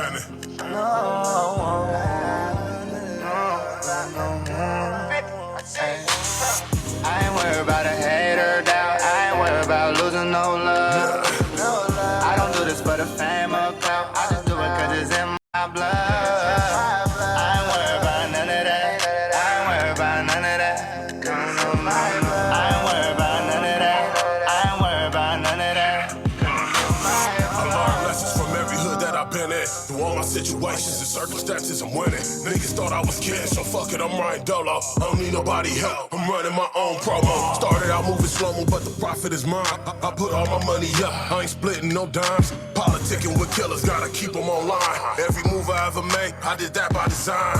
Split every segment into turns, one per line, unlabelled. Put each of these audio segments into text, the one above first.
shining.
I ain't worried about a hater doubt. I ain't worried about losing no love. I don't do this for the fame or clout. I just do it cause it's in my blood. I ain't worried about none of that. I ain't worried about none of that. I ain't worried about none of that. I ain't worried about none of that.
I learned lessons from every hood that I've been in. Through all my situations and circumstances, I'm winning. Niggas thought I was kidding, so fuck it, I'm riding dolo. I don't need nobody help, I'm running my own promo. Started out moving slow-mo, but the profit is mine. I put all my money up, I ain't splitting no dimes. Politicking with killers, gotta keep them online. Every move I ever made, I did that by design.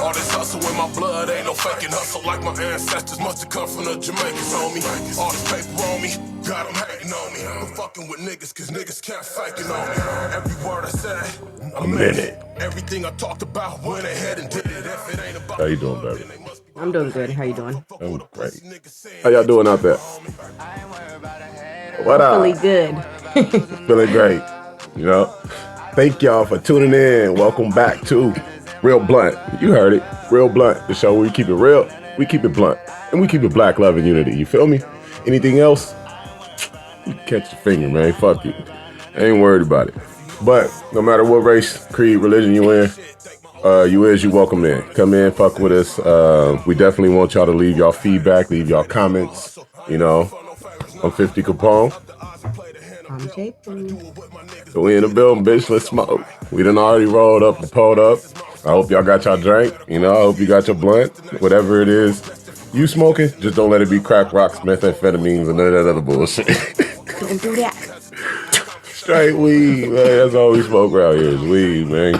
All this hustle in my blood, ain't no faking hustle. Like my ancestors must have come from the Jamaicans on me. All this paper on me, got them hating on me. I'm fucking with niggas, cause niggas can't fake it on me. Every word I said, I meant it. Everything I talked about, went ahead and did it. If it ain't about
How you doing, baby?
I'm doing good. How you doing?
I'm great. How y'all doing out there? What up?
Hopefully good.
Feeling great. You know? Thank y'all for tuning in. Welcome back to Real Blunt. You heard it. Real Blunt. The show where we keep it real, we keep it blunt, and we keep it black, love, and unity. You feel me? Anything else? You catch your finger, man. Fuck you. I ain't worried about it. But no matter what race, creed, religion you in, you welcome in. Come in, fuck with us. We definitely want y'all to leave y'all feedback, leave y'all comments. You know, I'm 50 Capone.
I'm JP.
We in the building, bitch. Let's smoke. We done already rolled up and pulled up. I hope y'all got y'all drink. You know, I hope you got your blunt. Whatever it is you smoking, just don't let it be crack, rocks, methamphetamines, and none of that other bullshit.
Don't do that.
Straight weed, man. That's all we smoke around here is weed, man.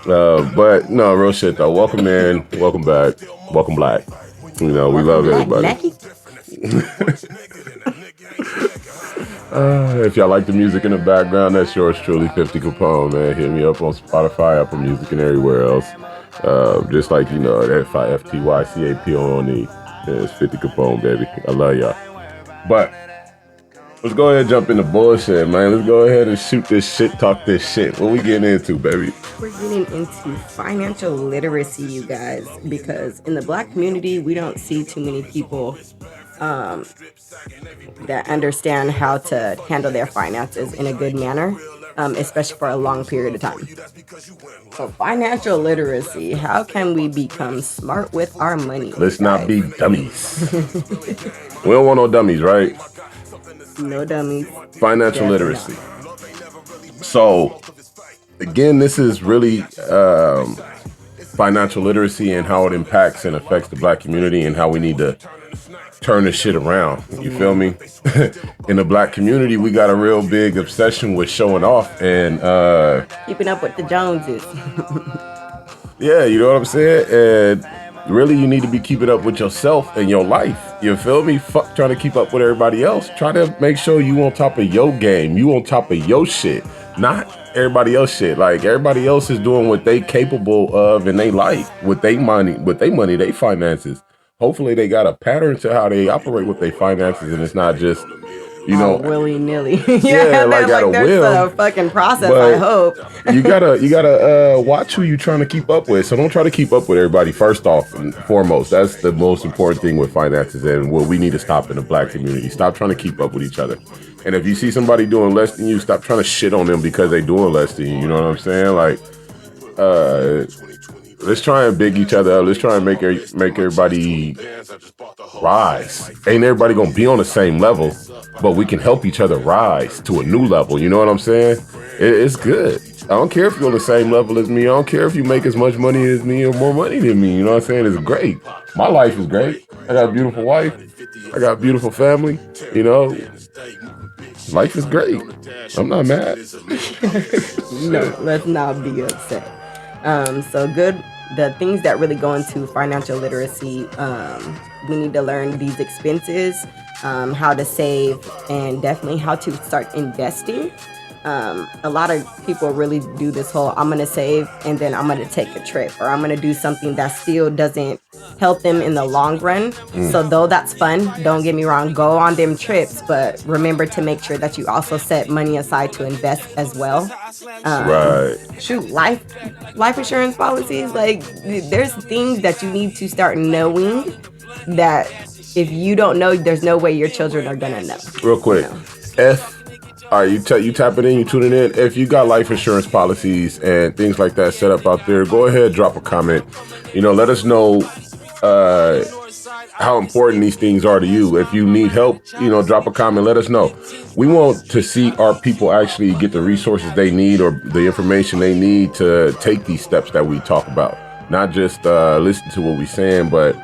But no, real shit though. Welcome in, welcome back, welcome black. You know, we love everybody. If y'all like the music in the background, that's yours truly, 50 Capone, man. Hit me up on Spotify, Apple Music, and everywhere else. Just like, you know, FIFTYCAPO on the, it's 50 Capone, baby. I love y'all. But let's go ahead and jump into bullshit, man. Let's go ahead and shoot this shit, talk this shit. What we getting into, baby?
We're getting into financial literacy, you guys, because in the black community, we don't see too many people that understand how to handle their finances in a good manner, especially for a long period of time. So financial literacy, how can we become smart with our money?
Let's not be dummies. We don't want no dummies, right?
No dummies.
Financial literacy. So, again, this is really financial literacy and how it impacts and affects the black community and how we need to turn this shit around. You feel me? In the black community, we got a real big obsession with showing off and
keeping up with the Joneses.
Yeah, you know what I'm saying? And really, you need to be keeping up with yourself and your life. You feel me? Fuck trying to keep up with everybody else. Try to make sure you on top of your game. You on top of your shit. Not everybody else shit. Like, everybody else is doing what they capable of in their life. With their money, they finances. Hopefully they got a pattern to how they operate with their finances, and it's not just, you know,
willy-nilly.
Yeah, like at a
there's
whim.
a fucking process,
But
I hope.
you gotta watch who you trying to keep up with. So don't try to keep up with everybody first off and foremost. That's the most important thing with finances and what we need to stop in the black community. Stop trying to keep up with each other. And if you see somebody doing less than you, stop trying to shit on them because they doing less than you. You know what I'm saying? Like, let's try and big each other up. Let's try and make everybody rise. Ain't everybody gonna be on the same level, but we can help each other rise to a new level. You know what I'm saying? It's good. I don't care if you're on the same level as me. I don't care if you make as much money as me or more money than me. You know what I'm saying? It's great. My life is great. I got a beautiful wife. I got a beautiful family. You know, life is great. I'm not mad.
No, let's not be upset. So good. The things that really go into financial literacy, we need to learn these expenses, how to save, and definitely how to start investing. A lot of people really do this whole I'm gonna save and then I'm gonna take a trip, or I'm gonna do something that still doesn't help them in the long run. So though that's fun, don't get me wrong, go on them trips, but remember to make sure that you also set money aside to invest as well.
Right.
Shoot, life insurance policies, like there's things that you need to start knowing that if you don't know, there's no way your children are gonna know.
Real quick, F. All right, you tap it in, you tuning in. If you got life insurance policies and things like that set up out there, go ahead, drop a comment. Let us know how important these things are to you. If you need help, drop a comment, let us know. We want to see our people actually get the resources they need or the information they need to take these steps that we talk about. Not just listen to what we're saying, but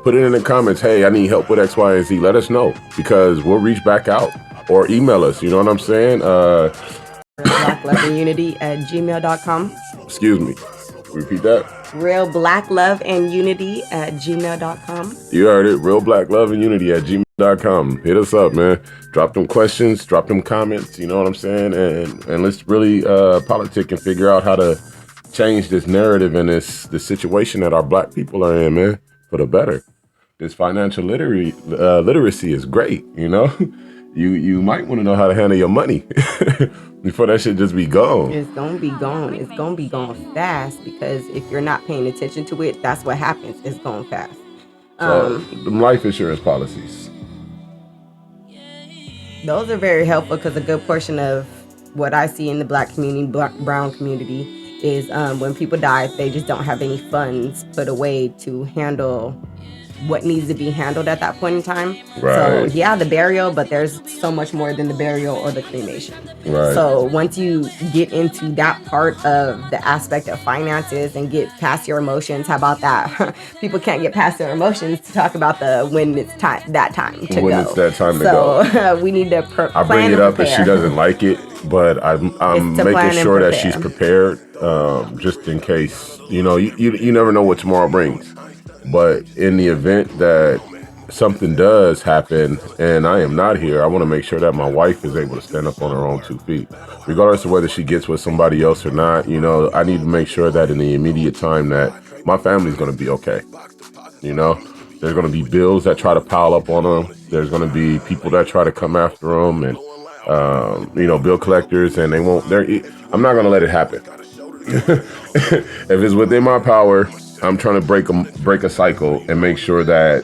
put it in the comments. Hey, I need help with X, Y, and Z. Let us know because we'll reach back out or email us. You know what I'm saying?
realblackloveandunity@gmail.com.
Excuse me. Repeat that.
realblackloveandunity@gmail.com.
You heard it. realblackloveandunity@gmail.com. Hit us up, man. Drop them questions. Drop them comments. You know what I'm saying? And let's really politic and figure out how to change this narrative and this situation that our black people are in, man, for the better. This financial literacy is great, You might want to know how to handle your money before that shit just be gone.
It's gonna be gone. It's gonna be gone fast because if you're not paying attention to it, that's what happens. It's going fast.
So, them life insurance policies.
Those are very helpful because a good portion of what I see in the black community, brown community, is when people die, they just don't have any funds put away to handle what needs to be handled at that point in time.
Right.
So yeah, the burial, but there's so much more than the burial or the cremation.
Right.
So once you get into that part of the aspect of finances and get past your emotions, how about that? People can't get past their emotions to talk about when it's time to go.
When it's that time to go.
So we need to
I bring it up if she doesn't like it, but I'm making sure that she's prepared, just in case. You never know what tomorrow brings. But in the event that something does happen and I am not here, I want to make sure that my wife is able to stand up on her own 2 feet. Regardless of whether she gets with somebody else or not, I need to make sure that in the immediate time that my family's going to be okay. There's going to be bills that try to pile up on them. There's going to be people that try to come after them and, bill collectors, and I'm not going to let it happen. If it's within my power, I'm trying to break a cycle and make sure that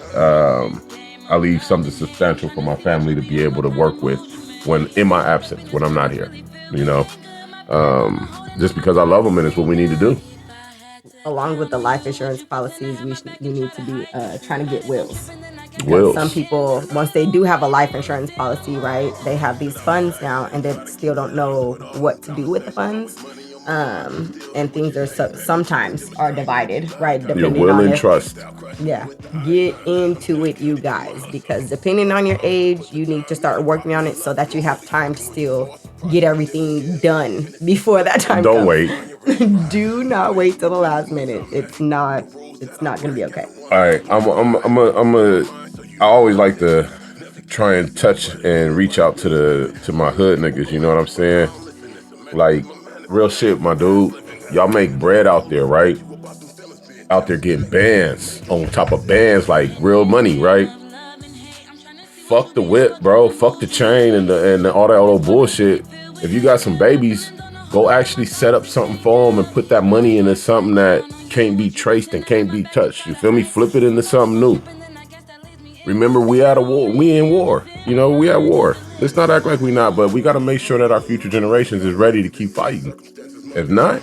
I leave something substantial for my family to be able to work with when in my absence, when I'm not here. Just because I love them and it's what we need to do.
Along with the life insurance policies, you need to be trying to get wills.
Wills.
Some people, once they do have a life insurance policy, right, they have these funds now and they still don't know what to do with the funds. And things are sometimes are divided, right?
Your will and trust.
Yeah, get into it, you guys, because depending on your age, you need to start working on it so that you have time to still get everything done before that time.
Don't
comes.
wait.
Do not wait till the last minute. It's not gonna be okay.
All right, I always like to try and touch and reach out to my hood niggas. You know what I'm saying? Like. Real shit, my dude. Y'all make bread out there, right? Out there getting bands on top of bands, like real money, right? Fuck the whip, bro. Fuck the chain and all that old bullshit. If you got some babies, go actually set up something for them and put that money into something that can't be traced and can't be touched. You feel me? Flip it into something new. Remember, we at a war. We in war. We at war. Let's not act like we not, but we got to make sure that our future generations is ready to keep fighting. If not,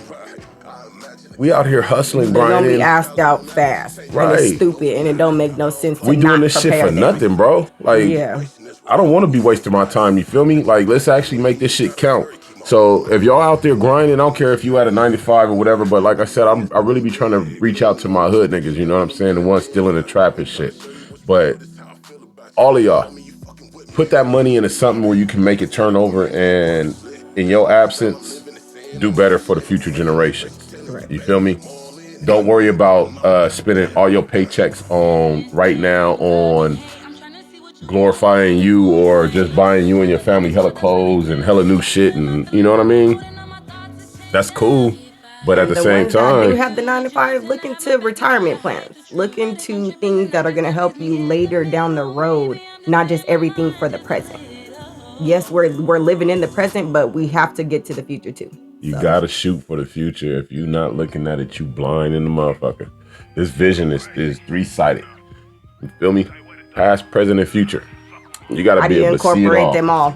we out here hustling,
They're
grinding.
gonna be asked out fast.
Right.
And it's stupid, and it don't make no sense to
we doing
not
this shit
prepare
for
them.
nothing, bro. Like,
Yeah.
I don't want to be wasting my time. You feel me? Like, let's actually make this shit count. So if y'all out there grinding, I don't care if you at a 9-to-5 or whatever, but like I said, I really be trying to reach out to my hood niggas. You know what I'm saying? The ones still in the trap and shit. But all of y'all, put that money into something where you can make it turn over, and in your absence, do better for the future generations.
Right.
You feel me? Don't worry about spending all your paychecks on right now on glorifying you or just buying you and your family hella clothes and hella new shit, and you know what I mean? That's cool. But at the same
ones that do
time,
have the 9 to 5, look into retirement plans. Look into things that are going to help you later down the road, not just everything for the present. Yes, we're living in the present, but we have to get to the future too.
you gotta shoot for the future. If you're not looking at it, you blind in the motherfucker. This vision is 3-sided. You feel me? Past, present, and future. You gotta be able to see it
incorporate
all.
them all.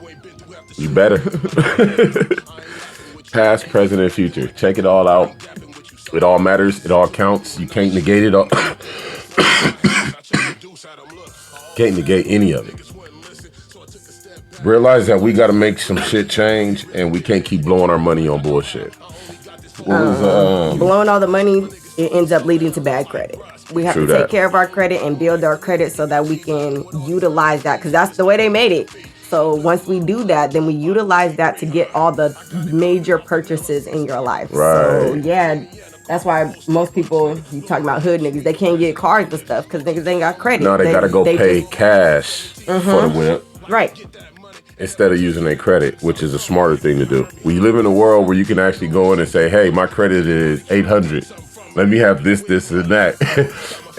You better. Past, present, and future. Check it all out. It all matters. It all counts. You can't negate it all. Can't negate any of it. Realize that we got to make some shit change, and we can't keep blowing our money on bullshit.
Blowing all the money, it ends up leading to bad credit. We have to take care of our credit and build our credit so that we can utilize that, because that's the way they made it. So once we do that, then we utilize that to get all the major purchases in your life.
Right.
So yeah, that's why most people, you talking about hood niggas, they can't get cars and stuff because niggas ain't got credit.
No, they gotta go pay cash for the whip.
Right.
Instead of using their credit, which is a smarter thing to do. We live in a world where you can actually go in and say, hey, my credit is 800. Let me have this, and that.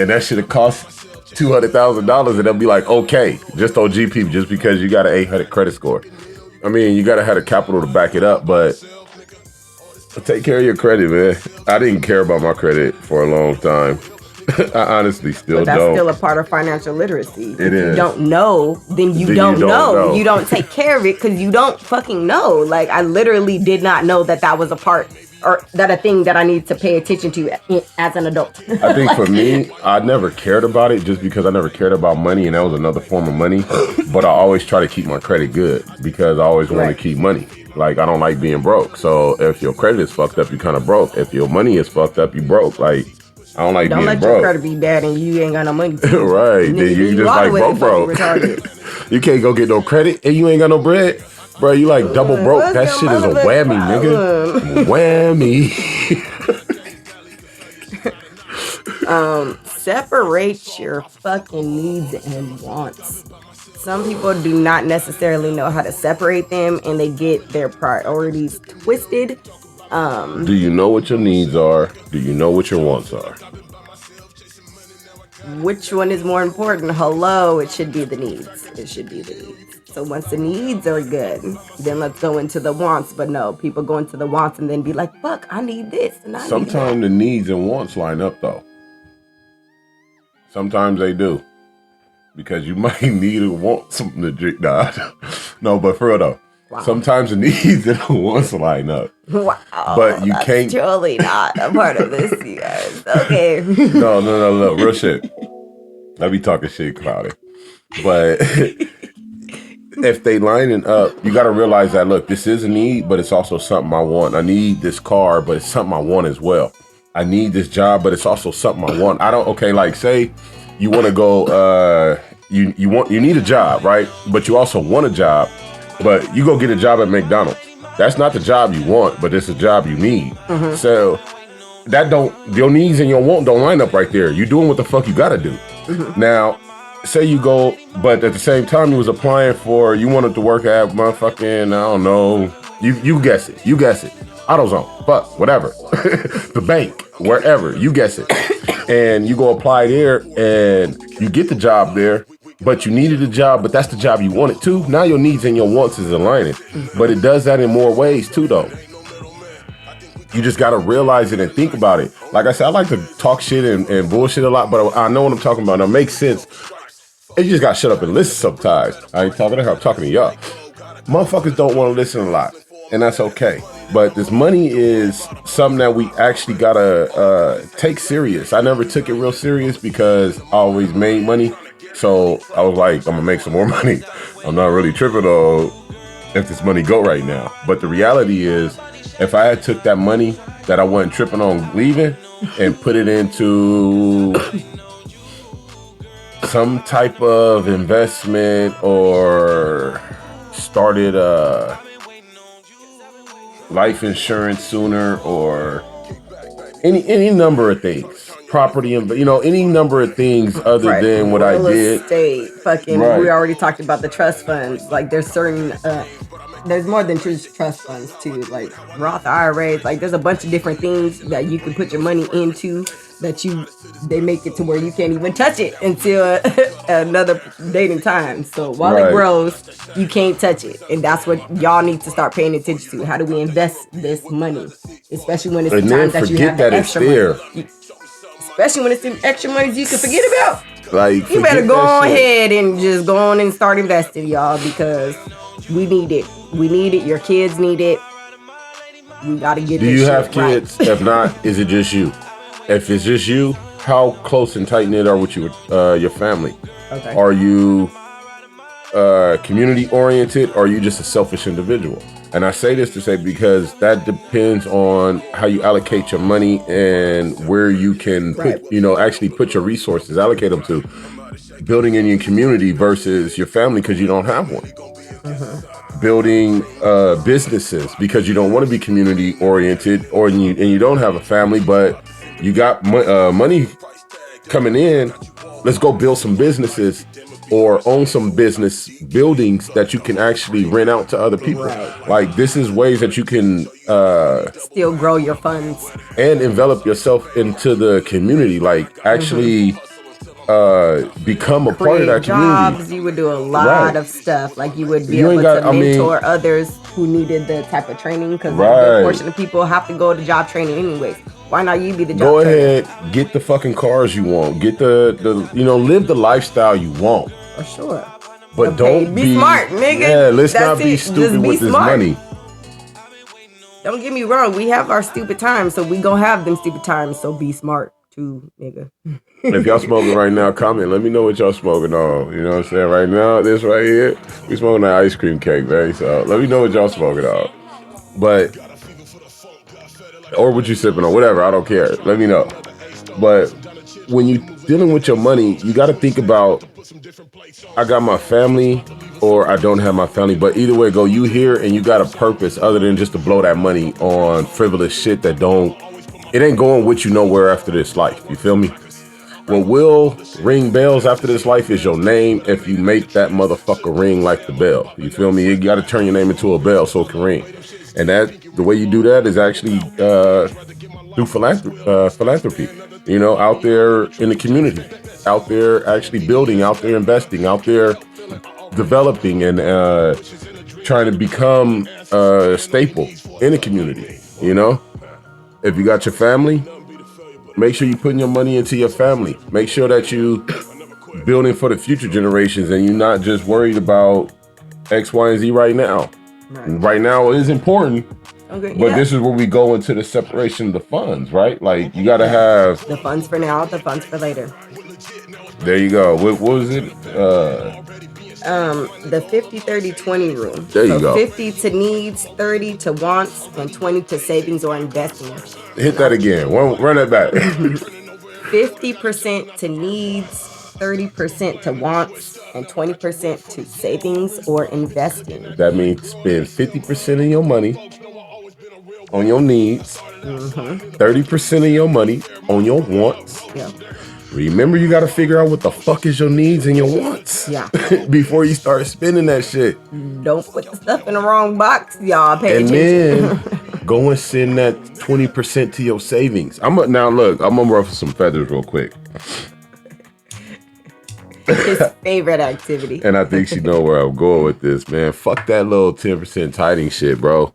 And that should have cost $200,000, and they'll be like, okay, just on GP, just because you got an 800 credit score. I mean, you gotta have the capital to back it up, but take care of your credit, man. I didn't care about my credit for a long time. I honestly still
but that's
don't.
Still a part of financial literacy.
It
if
is.
You don't know, then you don't know. You don't take care of it because you don't fucking know. Like, I literally did not know that was a part, or that a thing that I need to pay attention to as an adult.
I think for me, I never cared about it just because I never cared about money, and that was another form of money. But I always try to keep my credit good because I always want to keep money. Like, I don't like being broke. So if your credit is fucked up, you kind of broke. If your money is fucked up, you broke. Like, I don't like being broke. Don't let your
credit be bad and you ain't got no money.
Right. Then you just like broke. You can't go get no credit and you ain't got no bread. Bro, you like double broke. That shit is a whammy, nigga. Whammy.
Separate your fucking needs and wants. Some people do not necessarily know how to separate them, and they get their priorities twisted.
Do you know what your needs are? Do you know what your wants are?
Which one is more important? Hello, it should be the needs. It should be the needs. So once the needs are good, then let's go into the wants. But no, people go into the wants and then be like, fuck, I need this and I need that.
Sometimes the needs and wants line up, though. Sometimes they do. Because you might need or want something to drink. Nah. No, but for real, though. Wow. Sometimes the needs and the wants line up.
Wow.
But you can't.
Truly not a part of this, you guys. Okay.
No. Real shit. I be talking shit, Cloudy. But if they lining up, you got to realize that, look, this is a need, but it's also something I want. I need this car, but it's something I want as well. I need this job, but it's also something I want. Like, say you want to go, you need a job, right? But you also want a job. But you go get a job at McDonald's. That's not the job you want, but it's a job you need. Mm-hmm. So your needs and your want don't line up right there. You're doing what the fuck you gotta do. Mm-hmm. Now, say you go, but at the same time you was applying you wanted to work at motherfucking, I don't know, you guess it. AutoZone, fuck, whatever. The bank, wherever, you guess it. And you go apply there and you get the job there. But you needed a job, but that's the job you wanted too. Now your needs and your wants is aligning. But it does that in more ways too, though. You just got to realize it and think about it. Like I said, I like to talk shit and bullshit a lot, but I know what I'm talking about. Now, it makes sense. And you just got to shut up and listen sometimes. I ain't talking to her, I'm talking to y'all. Motherfuckers don't want to listen a lot, and that's okay. But this money is something that we actually got to take serious. I never took it real serious because I always made money. So I was like, I'm gonna make some more money. I'm not really tripping on if this money go right now. But the reality is, if I had took that money that I wasn't tripping on leaving and put it into some type of investment or started life insurance sooner or any number of things. property and any number of things other
Right.
than what I
Real
did.
estate, fucking.
Right.
We already talked about the trust funds. Like there's certain, there's more than just trust funds too. Like Roth IRAs. Like there's a bunch of different things that you can put your money into that they make it to where you can't even touch it until another date and time. So while it grows, you can't touch it, and that's what y'all need to start paying attention to. How do we invest this money, especially when it's the times that you have the extra money. Especially when it's the extra money you can forget about.
Like
you better go ahead and just go on and start investing, y'all, because we need it. We need it. Your kids need it. We gotta get.
Do you have kids? Right. If not, is it just you? If it's just you, how close and tight knit are with your family? Okay. Are you community oriented, or are you just a selfish individual? And I say this to say because that depends on how you allocate your money and where you can put, actually put your resources, allocate them to building in your community versus your family because you don't have one. Mm-hmm. Building businesses because you don't want to be community oriented, and you don't have a family, but you got money coming in. Let's go build some businesses or own some business buildings that you can actually rent out to other people. Right. Like this is ways that you can
still grow your funds
and envelop yourself into the community. Like actually become a part of that
jobs,
community.
You would do a lot of stuff. Like you would be able to mentor others who needed the type of training because a good portion of people have to go to job training anyways. Why not you be the job trainer?
Go ahead, get the fucking cars you want. Get the live the lifestyle you want.
For sure.
But don't be
smart, nigga.
Yeah, let's not be stupid with this money.
Don't get me wrong. We have our stupid times, so we gonna have them stupid times. So be smart too, nigga.
If y'all smoking right now, comment. Let me know what y'all smoking on. You know what I'm saying? Right now, this right here, we smoking that ice cream cake, man. So let me know what y'all smoking on. But or what you sipping on, whatever. I don't care. Let me know. But when you dealing with your money, you got to think about, I got my family or I don't have my family. But either way go, you here and you got a purpose other than just to blow that money on frivolous shit that it ain't going with you nowhere after this life. You feel me? What will ring bells after this life is your name if you make that motherfucker ring like the bell. You feel me? You got to turn your name into a bell so it can ring. And the way you do that is actually through philanthropy. Out there in the community, out there actually building, out there investing, out there developing and trying to become a staple in the community. If you got your family, make sure you putting your money into your family. Make sure that you building for the future generations and you're not just worried about X, Y, and Z right now. Right now is important, but this is where we go into the separation of the funds, right? Like you got to have
the funds for now, the funds for later.
There you go. What was it?
The 50-30-20 rule.
There you go.
50 to needs, 30 to wants, and 20 to savings or investing.
Hit that again. Run that back.
50% to needs, 30% to wants, and 20% to savings or investing.
That means spend 50% of your money on your needs, 30% of your money on your wants.
Yeah.
Remember, you got to figure out what the fuck is your needs and your wants.
Yeah.
Before you start spending that shit.
Don't put the stuff in the wrong box, y'all. Pay attention.
And then go and send that 20% to your savings. Now look, I'm gonna ruffle some feathers real quick.
His favorite activity.
And I think she know where I'm going with this, man. Fuck that little 10% tithing shit, bro.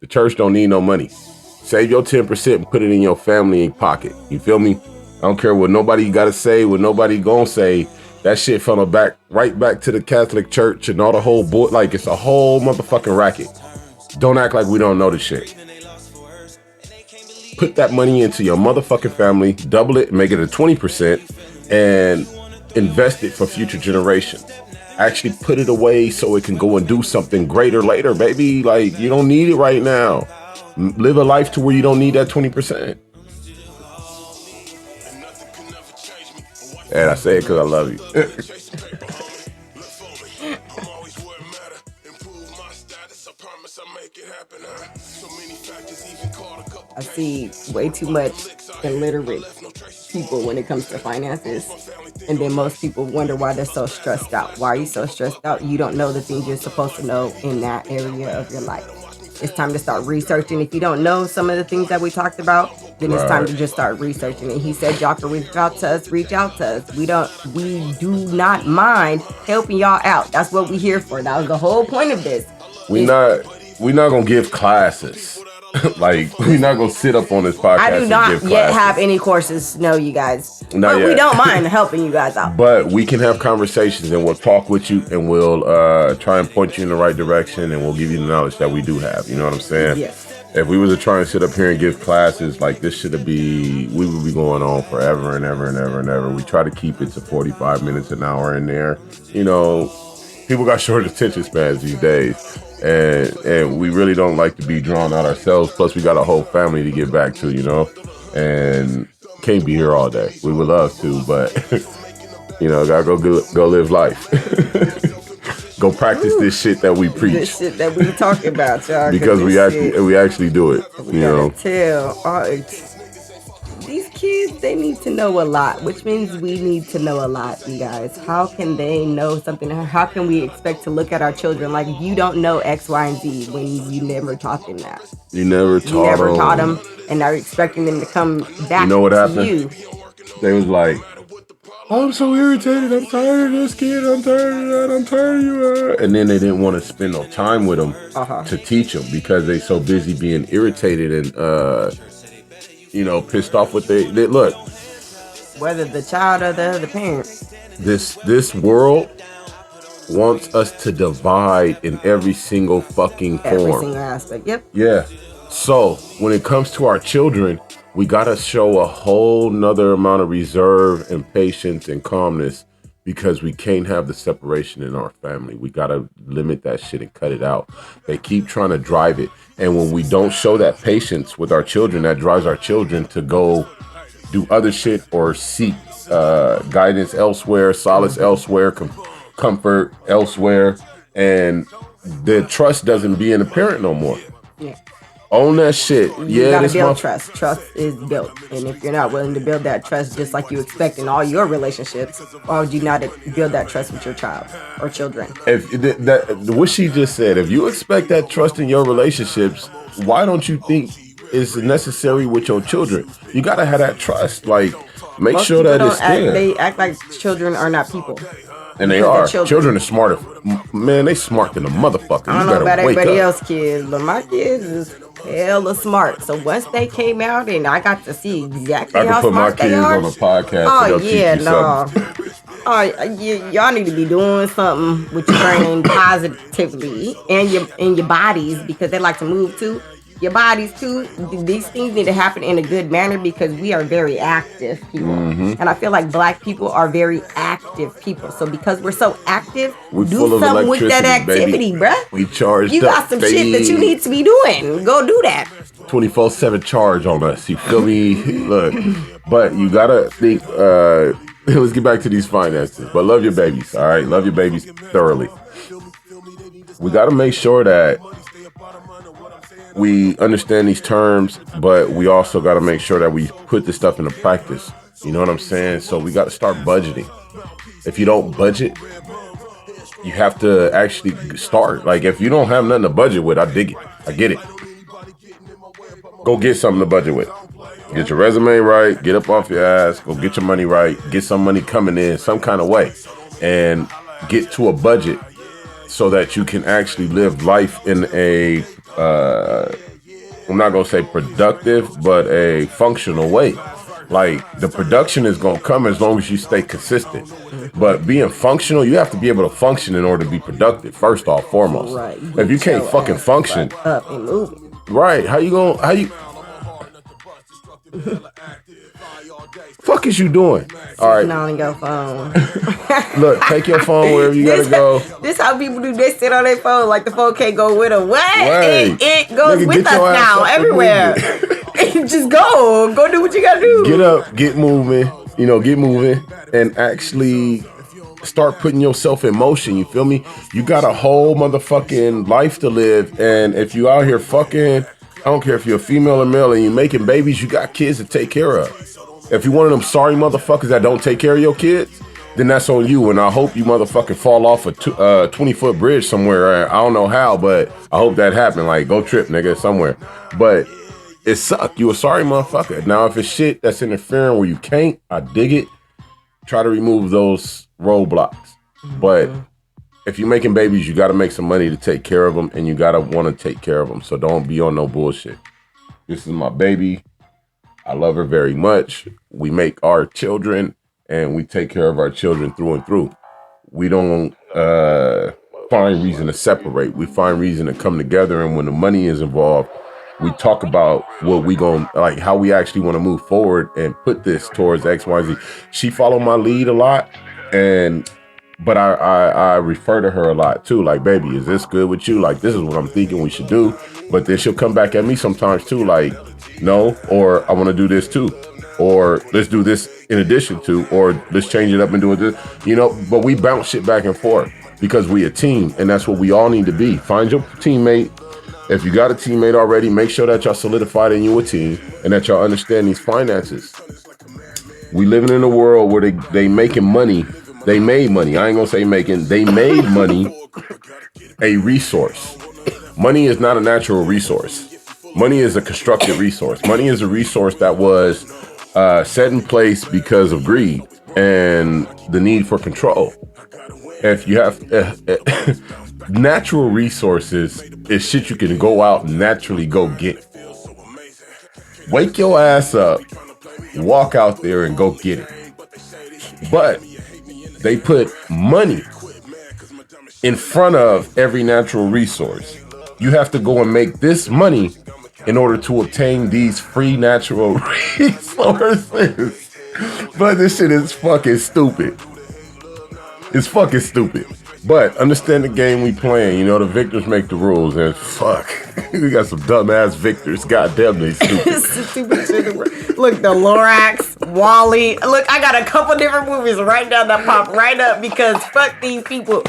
The church don't need no money. Save your 10% and put it in your family pocket. You feel me? I don't care what nobody got to say, what nobody gonna say. That shit funnel right back to the Catholic Church and all the whole like it's a whole motherfucking racket. Don't act like we don't know this shit. Put that money into your motherfucking family, double it, make it a 20%, and invest it for future generations. Actually put it away so it can go and do something greater later, baby. Like, you don't need it right now. Live a life to where you don't need that 20%. And I say it because I love you.
I see way too much illiterate people when it comes to finances. And then most people wonder why they're so stressed out. Why are you so stressed out? You don't know the things you're supposed to know in that area of your life. It's time to start researching. If you don't know some of the things that we talked about, then it's time to just start researching. And he said, y'all can reach out to us. Reach out to us. We do not mind helping y'all out. That's what we're here for. That was the whole point of this.
We're not gonna give classes. Like, we're not gonna sit up on this podcast.
I do not yet have any courses. No, you guys. But we don't mind helping you guys out.
But we can have conversations, and we'll talk with you, and we'll try and point you in the right direction, and we'll give you the knowledge that we do have. You know what I'm saying?
Yes.
If we was to try and sit up here and give classes, like, we would be going on forever and ever and ever and ever. We try to keep it to 45 minutes, an hour in there. You know, people got short attention spans these days. And we really don't like to be drawn out ourselves. Plus, we got a whole family to get back to, you know, and can't be here all day. We would love to, but you know, gotta go live life. Go practice this shit that we preach.
This shit that we talk about, y'all.
Because we actually do it.
We gotta tell. These kids, they need to know a lot, which means we need to know a lot, you guys. How can they know something? How can we expect to look at our children like you don't know X, Y, and Z when you never taught them that?
You never taught them.
And now you're expecting them to come back.
You know what happened?
To you.
They was like, oh, I'm so irritated. I'm tired of this kid. I'm tired of that. I'm tired of you. And then they didn't want to spend no time with them to teach them because they so busy being irritated and you know, pissed off with they look.
Whether the child or the other parent.
This world wants us to divide in every single fucking form.
Every single aspect, yep.
Yeah. So when it comes to our children, we gotta show a whole nother amount of reserve and patience and calmness because we can't have the separation in our family. We gotta limit that shit and cut it out. They keep trying to drive it. And when we don't show that patience with our children, that drives our children to go do other shit or seek guidance elsewhere, solace elsewhere, comfort elsewhere. And the trust doesn't be in the parent no more.
Yeah.
Own that shit.
You gotta build trust. Trust is built. And if you're not willing to build that trust just like you expect in all your relationships, why would you not build that trust with your child or children?
If what she just said, if you expect that trust in your relationships, why don't you think it's necessary with your children? You gotta have that trust. Like, make
Most
sure that it's there.
They act like children are not people.
And they are. Children are smarter. Man, they smart than a motherfucker.
I don't know about everybody else's kids, but my kids is hella smart. So once they came out and I got to see exactly how smart they are.
I can put my kids on a podcast.
Oh, yeah, no. Y'all need to be doing something with your brain positively and your bodies because they like to move too. Your bodies too. These things need to happen in a good manner because we are very active people. Mm-hmm. And I feel like black people are very active people. So because we're so active, do something with that activity, bruh.
We charged
You got some shit that you need to be doing. Go do that.
24/7 charge on us. You feel me? Look, but you gotta think, let's get back to these finances. But love your babies, all right? Love your babies thoroughly. We gotta make sure that we understand these terms, but we also got to make sure that we put this stuff into practice. You know what I'm saying? So we got to start budgeting. If you don't budget, you have to actually start. Like, if you don't have nothing to budget with, I dig it. I get it. Go get something to budget with. Get your resume right. Get up off your ass. Go get your money right. Get some money coming in some kind of way. And get to a budget so that you can actually live life in a I'm not gonna say productive, but a functional way. Like, the production is gonna come as long as you stay consistent. But being functional, you have to be able to function in order to be productive. First off, foremost.
Right.
If you can't fucking function,
up and moving.
right? How you? Fuck is you doing? All right.
Not on your phone.
Look, take your phone wherever you gotta go.
This how people do. They sit on their phone like the phone can't go with them. What?
Right.
It goes
Nigga,
with us now everywhere. Just go do what you gotta do.
Get up, get moving. You know, get moving, and actually start putting yourself in motion. You feel me? You got a whole motherfucking life to live, and if you out here fucking, I don't care if you're a female or male, and you're making babies, you got kids to take care of. If you one of them sorry motherfuckers that don't take care of your kids, then that's on you. And I hope you motherfucking fall off a 20-foot bridge somewhere. I don't know how, but I hope that happened. Like, go trip, nigga, somewhere. But it sucked. You a sorry motherfucker. Now, if it's shit that's interfering where you can't, I dig it. Try to remove those roadblocks. But if you're making babies, you got to make some money to take care of them, and you got to want to take care of them. So don't be on no bullshit. This is my baby. I love her very much. We make our children, and we take care of our children through and through. We don't find reason to separate. We find reason to come together, and when the money is involved, we talk about what we going like, how we actually want to move forward and put this towards X, Y, Z. She followed my lead a lot, but I refer to her a lot too. Like, baby, is this good with you? Like, this is what I'm thinking we should do. But then she'll come back at me sometimes too, like, no, or I want to do this too, or let's do this in addition to, or let's change it up and do it this, you know. But we bounce shit back and forth because we a team, and that's what we all need to be. Find your teammate. If you got a teammate already, make sure that y'all solidified in you a team and that y'all understand these finances. We living in a world where they making money. They made money. I ain't gonna say making. They made money a resource. Money is not a natural resource. Money is a constructed resource. Money is a resource that was set in place because of greed and the need for control. If you have natural resources, is shit you can go out and naturally go get. Wake your ass up, walk out there and go get it. But they put money in front of every natural resource. You have to go and make this money in order to obtain these free natural resources. But this shit is fucking stupid. It's fucking stupid. But understand the game we playing. You know, the victors make the rules. And fuck, we got some dumbass victors. Goddamn, they stupid.
Stupid shit. Look, the Lorax, Wally. Look, I got a couple different movies right now that pop right up because fuck these people.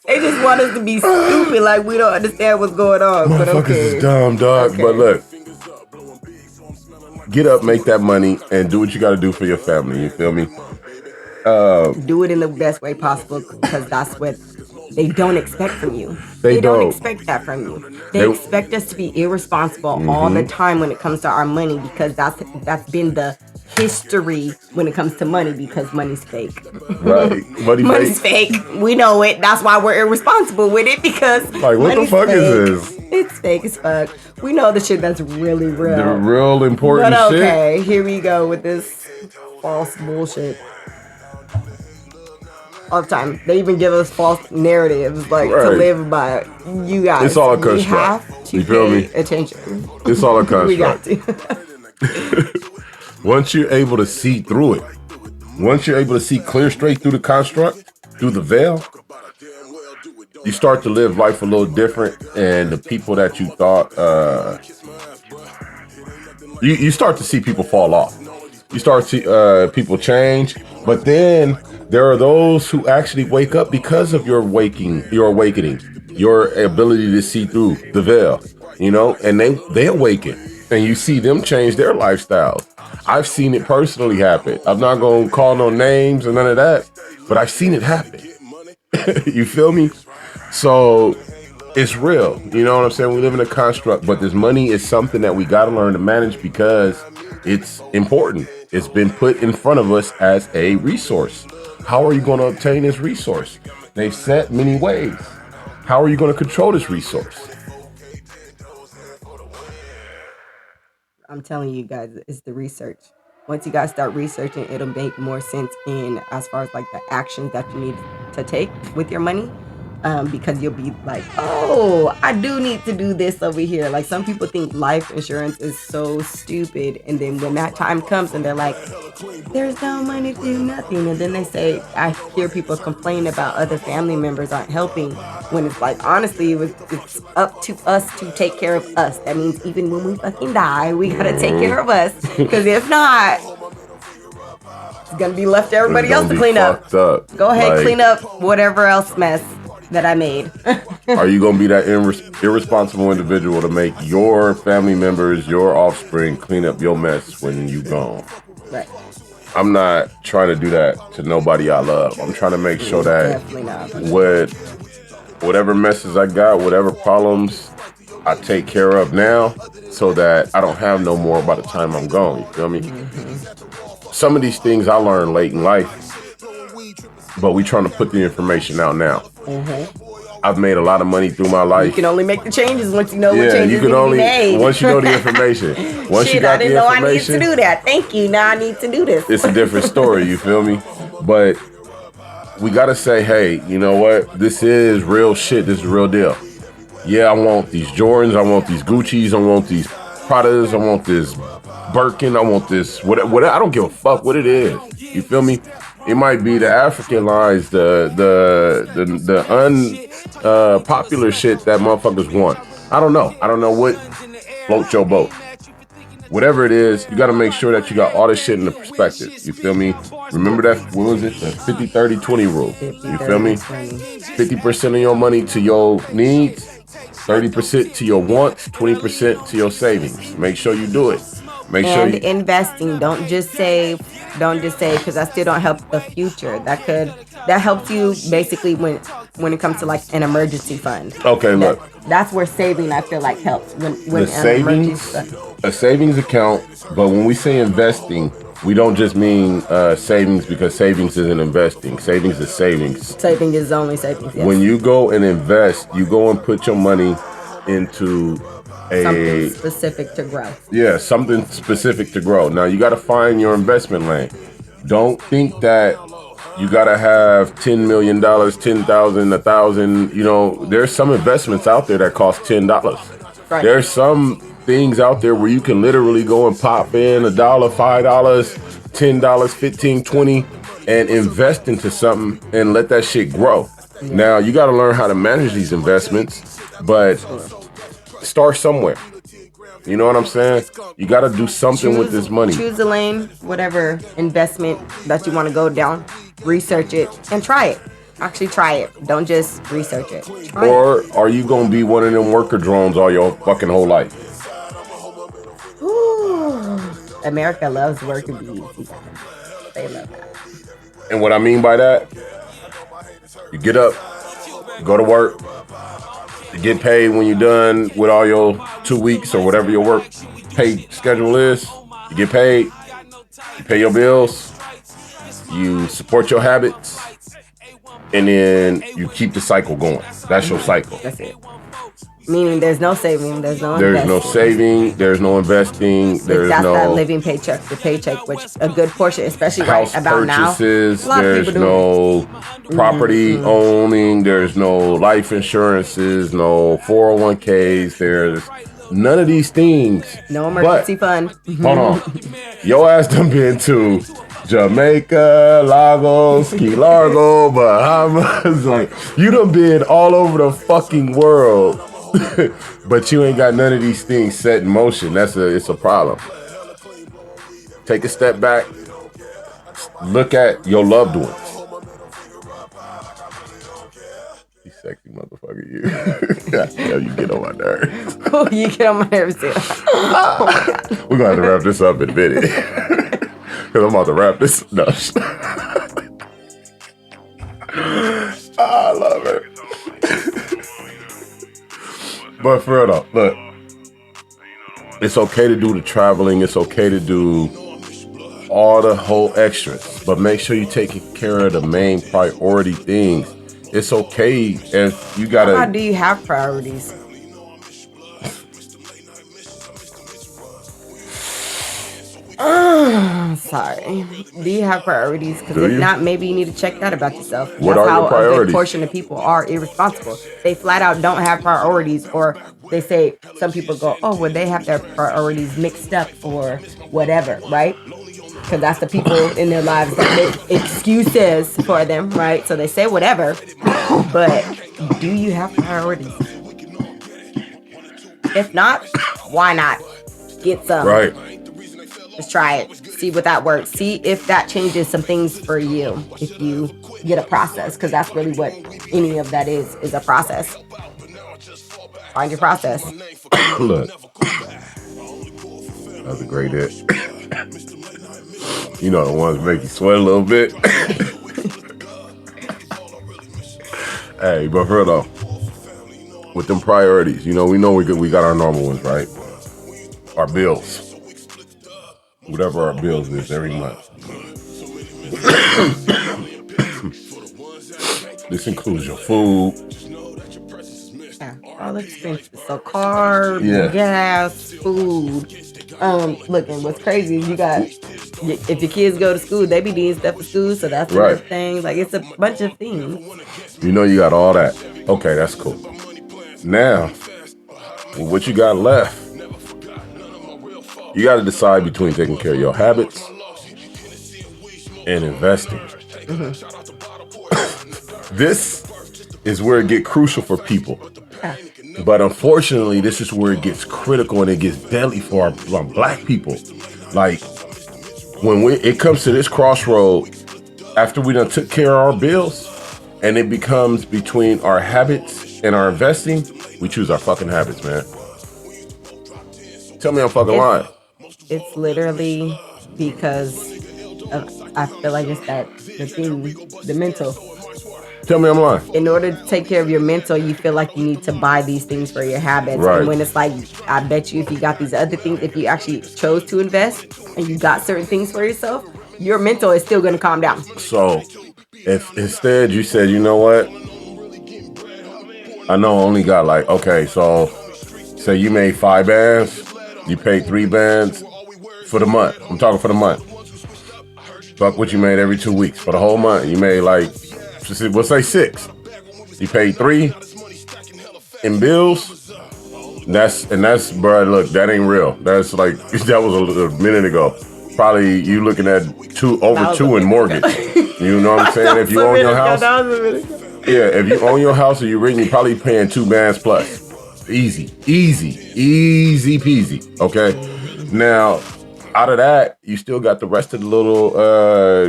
They just want us to be stupid, like we don't understand what's going on. But
Motherfuckers
okay.
is dumb, dog.
Okay.
But look, get up, make that money, and do what you got to do for your family. You feel me?
Do it in the best way possible because that's what they don't expect from you. They don't expect that from you. They expect us to be irresponsible all the time when it comes to our money because that's been the history when it comes to money because money's fake.
Right.
Money's fake. We know it. That's why we're irresponsible with it because
like, what the fuck
fake.
is this?
It's fake as fuck. We know the shit that's really real.
The real important
but
shit.
Okay, here we go with this false bullshit. All the time. They even give us false narratives like to live by. You guys.
It's all a construct.
We have to
you feel
pay
me?
attention.
It's all a construct.
We got to.
Once you're able to see through it, once you're able to see clear straight through the construct, through the veil, you start to live life a little different, and the people that you thought, you start to see people fall off. You start to see people change, but then there are those who actually wake up because of your awakening, your ability to see through the veil, you know, and they awaken, and you see them change their lifestyles. I've seen it personally happen. I'm not going to call no names or none of that, but I've seen it happen. You feel me? So it's real. You know what I'm saying? We live in a construct, but this money is something that we got to learn to manage because it's important. It's been put in front of us as a resource. How are you going to obtain this resource? They've set many ways. How are you going to control this resource?
I'm telling you guys, it's the research. Once you guys start researching, it'll make more sense in as far as like the actions that you need to take with your money. Because you'll be like, oh, I do need to do this over here. Like some people think life insurance is so stupid. And then when that time comes and they're like, there's no money to do nothing. And then they say, I hear people complain about other family members aren't helping when it's like, honestly, it's up to us to take care of us. That means even when we fucking die, we got to take care of us. Because if not, it's going to be left to everybody else to clean up. Go ahead, clean up whatever else mess that I made.
Are you going to be that irresponsible individual to make your family members, your offspring, clean up your mess when you gone?
Right.
I'm not trying to do that to nobody I love. I'm trying to make sure that whatever messes I got, whatever problems I take care of now, so that I don't have no more by the time I'm gone. You feel me? Some of these things I learned late in life, but we trying to put the information out now. I've made a lot of money through my life.
You can only make the changes once you know what changes need to be made.
Once you know the information. Once you got the information. I didn't know I need to do
that. Thank you. Now I need to do this.
It's a different story, you feel me? But we got to say, hey, you know what? This is real shit. This is real deal. Yeah, I want these Jordans. I want these Gucci's. I want these Pradas. I want this Birkin. I want this. What? I don't give a fuck what it is. You feel me? It might be the African lines, the unpopular shit that motherfuckers want. I don't know. I don't know what floats your boat. Whatever it is, you got to make sure that you got all this shit in the perspective. You feel me? Remember that, what was it? The 50-30-20 rule. You feel me? 50% of your money to your needs, 30% to your wants, 20% to your savings. Make sure you do it.
Investing. Don't just say because that still don't help the future. That helps you basically when it comes to like an emergency fund.
Okay, look.
That's where saving I feel like helps when
the savings, a savings account. But when we say investing, we don't just mean savings, because savings isn't investing. Savings is savings.
Saving is only savings. Yes.
When you go and invest, you go and put your money into
something specific to grow.
Yeah, something specific to grow. Now you got to find your investment lane. Don't think that you got to have $10 million, 10,000, 1,000. You know, there's some investments out there that cost $10. Right. There's some things out there where you can literally go and pop in $1, $5, $10, $15, $20, and invest into something and let that shit grow. Yeah. Now you got to learn how to manage these investments, but start somewhere. You know what I'm saying? You got to do something with this money.
Choose a lane, whatever investment that you want to go down. Research it and try it. Actually try it. Don't just research it.
Are you going to be one of them worker drones all your fucking whole life?
Ooh. America loves worker bees. They love that.
And what I mean by that, you get up, go to work, you get paid when you're done with all your 2 weeks or whatever your work pay schedule is. You get paid, you pay your bills, you support your habits, and then you keep the cycle going. That's your cycle.
That's it. Meaning there's no saving, there's no
saving, there's no investing, there's
that living paycheck to paycheck, which a good portion, especially
house
right about
purchases, now. There's no property owning, there's no life insurances, no 401ks, there's none of these things.
No emergency fund.
Hold on. Your ass done been to Jamaica, Lagos, Key Largo, Bahamas. Like, you done been all over the fucking world. But you ain't got none of these things set in motion. It's a problem. Take a step back. Look at your loved ones. You sexy motherfucker, you. Yeah, you get on my nerves.
Oh, you get on my nerves too. Oh my God.
We're gonna have to wrap this up in a minute. Cause I'm about to wrap this. No. I love it. But for real though, look, it's okay to do the traveling. It's okay to do all the whole extras, but make sure you're taking care of the main priority things. It's okay if you gotta.
How do you have priorities? Sorry. Do you have priorities? Because if not, maybe you need to check that about yourself.
What are your priorities?
A good portion of people are irresponsible. They flat out don't have priorities, or they say, some people go, oh, well, they have their priorities mixed up or whatever, right? Because that's the people in their lives that make excuses for them, right? So they say whatever, but do you have priorities? If not, why not? Get some.
Right.
Just try it. See what that works. See if that changes some things for you. If you get a process, because that's really what any of that is a process. Find your process.
Look. That was a great hit. You know, the ones that make you sweat a little bit. Hey, but for real though, with them priorities, you know we got our normal ones, right? Our bills, whatever our bills is every month. This includes your food.
Yeah, all expenses. So car,
Yeah.
gas, food. Look, and what's crazy is you got if your kids go to school, they be doing stuff for school, so that's another
Right.
thing. Like it's a bunch of things.
You know you got all that. Okay, that's cool. Now, with what you got left, you got to decide between taking care of your habits and investing. This is where it gets crucial for people. But unfortunately, this is where it gets critical and it gets deadly for our black people. Like, when it comes to this crossroad, after we done took care of our bills, and it becomes between our habits and our investing, we choose our fucking habits, man. Tell me I'm fucking lying.
It's literally because I feel like it's the thing, the mental.
Tell me I'm lying.
In order to take care of your mental, you feel like you need to buy these things for your habits.
Right.
And when it's like, I bet you if you got these other things, if you actually chose to invest and you got certain things for yourself, your mental is still going to calm down.
So if instead you said, you know what? I know I only got like, okay, so say you made 5 bands, you paid 3 bands for the month. I'm talking for the month. Fuck what you made every 2 weeks. For the whole month, you made like, we'll say 6. You paid 3 in bills. That's bro. Look, that ain't real. That's like that was a minute ago. Probably you looking at over 2 in mortgage. You know what I'm saying? If you own your house, if you own your house or you're renting, you're probably paying 2 bands plus. Easy peasy. Okay. Now, out of that, you still got the rest of the little,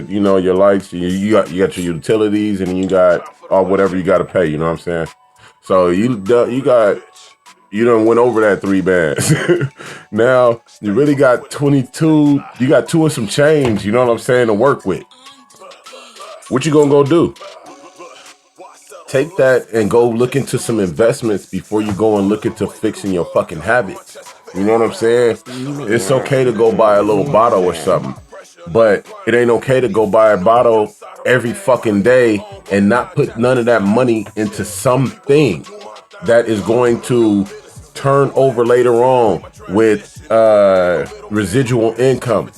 your lights. You got your utilities, and you got whatever you got to pay. You know what I'm saying? So you done went over that 3 bands. Now you really got 22. You got 2 and some change. You know what I'm saying, to work with. What you gonna go do? Take that and go look into some investments before you go and look into fixing your fucking habits. You know what I'm saying? It's okay to go buy a little bottle or something, but it ain't okay to go buy a bottle every fucking day and not put none of that money into something that is going to turn over later on with residual income,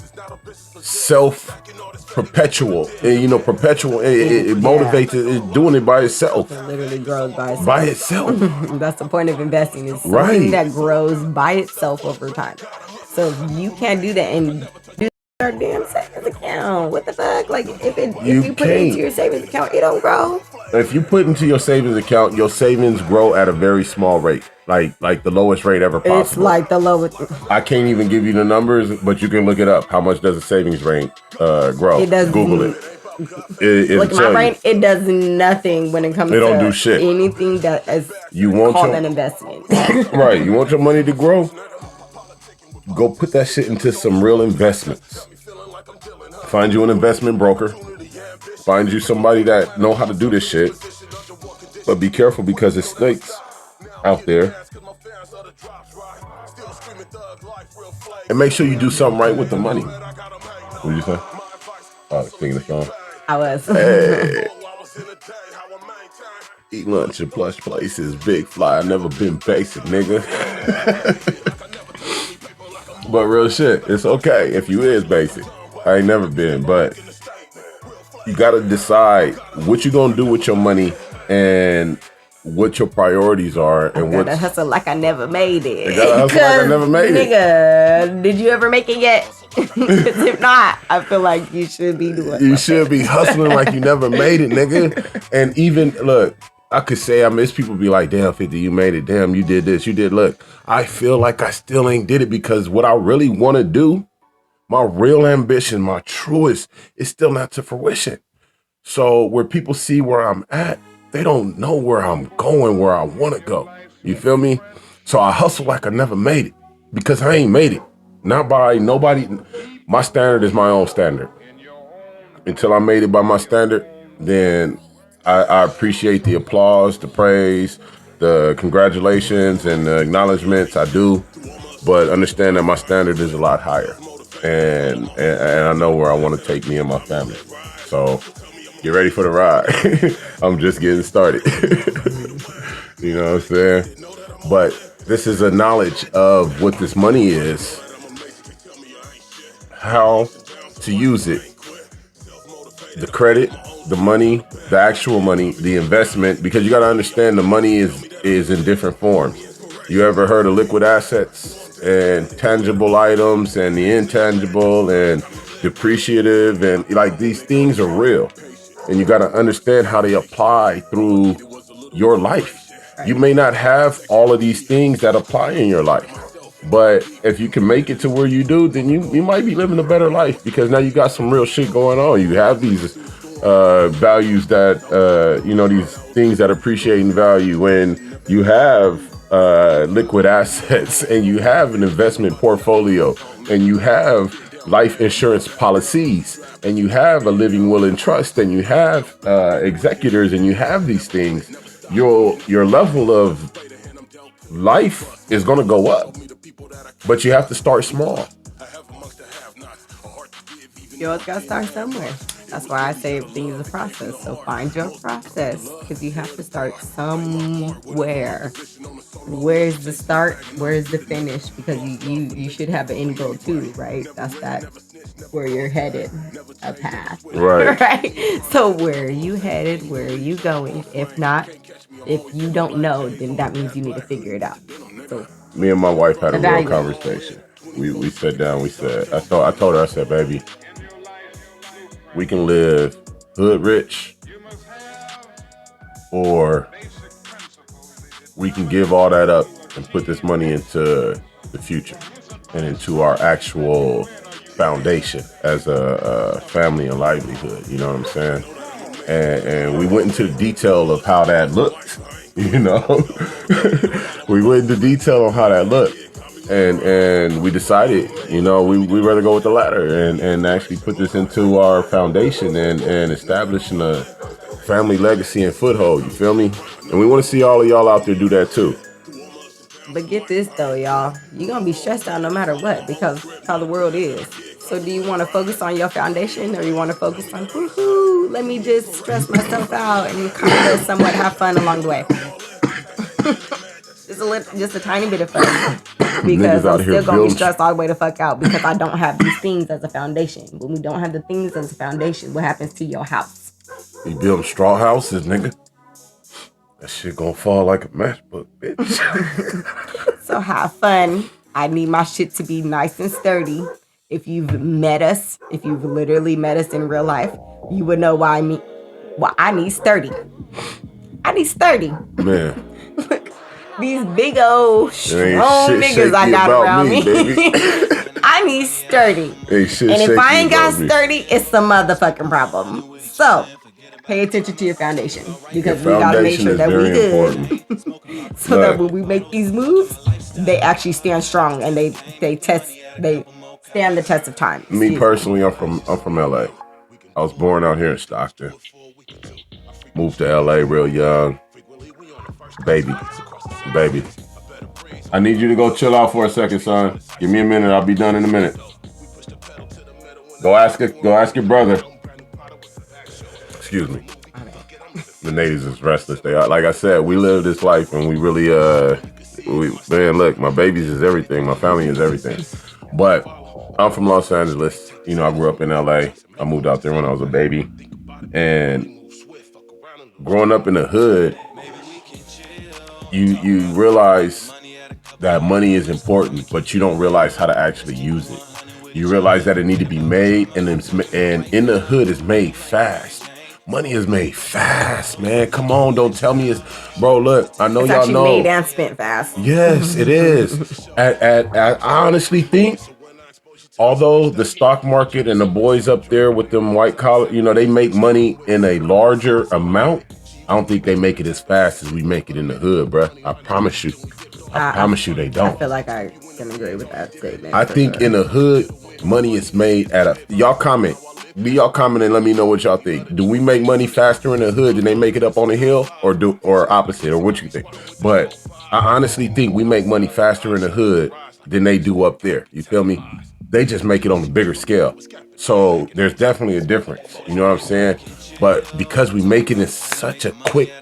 perpetual. Perpetual. It motivates it doing it by itself.
It literally grows by itself.
By itself.
That's the point of investing. Is something that grows by itself over time. So if you can't do that and do our damn savings account, what the fuck? Like if you put it into your savings account, it don't grow.
If you put into your savings account, your savings grow at a very small rate, like the lowest rate ever possible.
It's like the lowest.
I can't even give you the numbers, but you can look it up. How much does a savings rate grow?
It does.
Google it.
Look, my brain, it does nothing when it comes to
don't do shit.
Anything that is called an investment.
Right. You want your money to grow? Go put that shit into some real investments. Find you an investment broker. Find you somebody that know how to do this shit. But be careful because there's snakes out there. And make sure you do something right with the money. What did you say? Oh, singing the song.
I was.
Hey. Eat lunch at plush places, big fly. I never been basic, nigga. But real shit, it's okay if you is basic. I ain't never been, but you gotta decide what you gonna do with your money and what your priorities are. And
I gotta hustle like I never made it.
You gotta hustle like I never made it.
Nigga, did you ever make it yet? If not, I feel like you should be doing.
You should be hustling like you never made it, nigga. And even look, I could say I miss people be like, damn, 50, you made it. Damn, you did this. You did. Look, I feel like I still ain't did it because what I really want to do, my real ambition, my truest, is still not to fruition. So where people see where I'm at, they don't know where I'm going, where I want to go. You feel me? So I hustle like I never made it because I ain't made it. Not by nobody. My standard is my own standard. Until I made it by my standard, then I appreciate the applause, the praise, the congratulations, and the acknowledgments. I do, but understand that my standard is a lot higher, and I know where I want to take me and my family. So get ready for the ride. I'm just getting started. You know what I'm saying? But this is a knowledge of what this money is, how to use it, the credit, the money, the actual money, the investment, because you got to understand the money is in different forms. You ever heard of liquid assets and tangible items and the intangible and depreciative, and like these things are real, and you got to understand how they apply through your life. You may not have all of these things that apply in your life, but if you can make it to where you do, then you might be living a better life, because now you got some real shit going on. You have these values that, these things that appreciate in value. When you have liquid assets and you have an investment portfolio and you have life insurance policies and you have a living will and trust and you have executors and you have these things, your level of life is going to go up, but you have to start small.
You always got to start somewhere. That's why I say everything is a process. So find your process, because you have to start somewhere. Where's the start? Where's the finish? Because you should have an end goal too, right? That's where you're headed, a path.
Right.
Right? So where are you headed? Where are you going? If not, if you don't know, then that means you need to figure it out. So
me and my wife had a real
evaluate.
conversation. We sat down, we said, I told her, I said, baby, we can live hood rich, or we can give all that up and put this money into the future and into our actual foundation as a family and livelihood. You know what I'm saying? And we went into the detail of how that looked. You know, we went into detail on how that looked. And we decided, we rather go with the latter and actually put this into our foundation and establishing a family legacy and foothold. You feel me? And we want to see all of y'all out there do that too.
But get this though, y'all. You're going to be stressed out no matter what, because how the world is. So do you want to focus on your foundation, or you want to focus on, woohoo, let me just stress myself out and kind of somewhat have fun along the way? Just a tiny bit of fun. Because I'm still going to be stressed all the way the fuck out, because I don't have these things as a foundation. When we don't have the things as a foundation, what happens to your house?
You build straw houses, nigga. That shit gonna fall like a matchbook, bitch.
So have fun. I need my shit to be nice and sturdy. If you've literally met us in real life, you would know why I need sturdy. I need sturdy.
Man.
These big old strong niggas I got around me. I need sturdy. And if I ain't got sturdy, it's a motherfucking problem. So pay attention to your foundation, because we gotta make sure that we good. So that when we make these moves, they actually stand strong and they stand the test of time.
Me personally, I'm from LA. I was born out here in Stockton. Moved to LA real young. Baby. I need you to go chill out for a second, son. Give me a minute. I'll be done in a minute. Go ask your brother. Excuse me. The natives is restless. They are. Like I said, we live this life, and we really look, my babies is everything. My family is everything. But I'm from Los Angeles. I grew up in LA. I moved out there when I was a baby. And growing up in the hood, you realize that money is important, but you don't realize how to actually use it. You realize that it need to be made, and in the hood it's made fast. Money is made fast, man. Come on, don't tell me it's... Bro, look, I know y'all know.
It's actually made and spent fast.
Yes, it is. I honestly think, although the stock market and the boys up there with them white collar, they make money in a larger amount, I don't think they make it as fast as we make it in the hood, bruh. I promise you. I promise you they don't.
I feel like I can agree with that statement.
I think in the hood, money is made at a. Y'all comment. Y'all comment and let me know what y'all think. Do we make money faster in the hood than they make it up on the hill, or opposite, or what you think? But I honestly think we make money faster in the hood than they do up there. You feel me? They just make it on a bigger scale. So there's definitely a difference. You know what I'm saying? But because we make it in such a quick,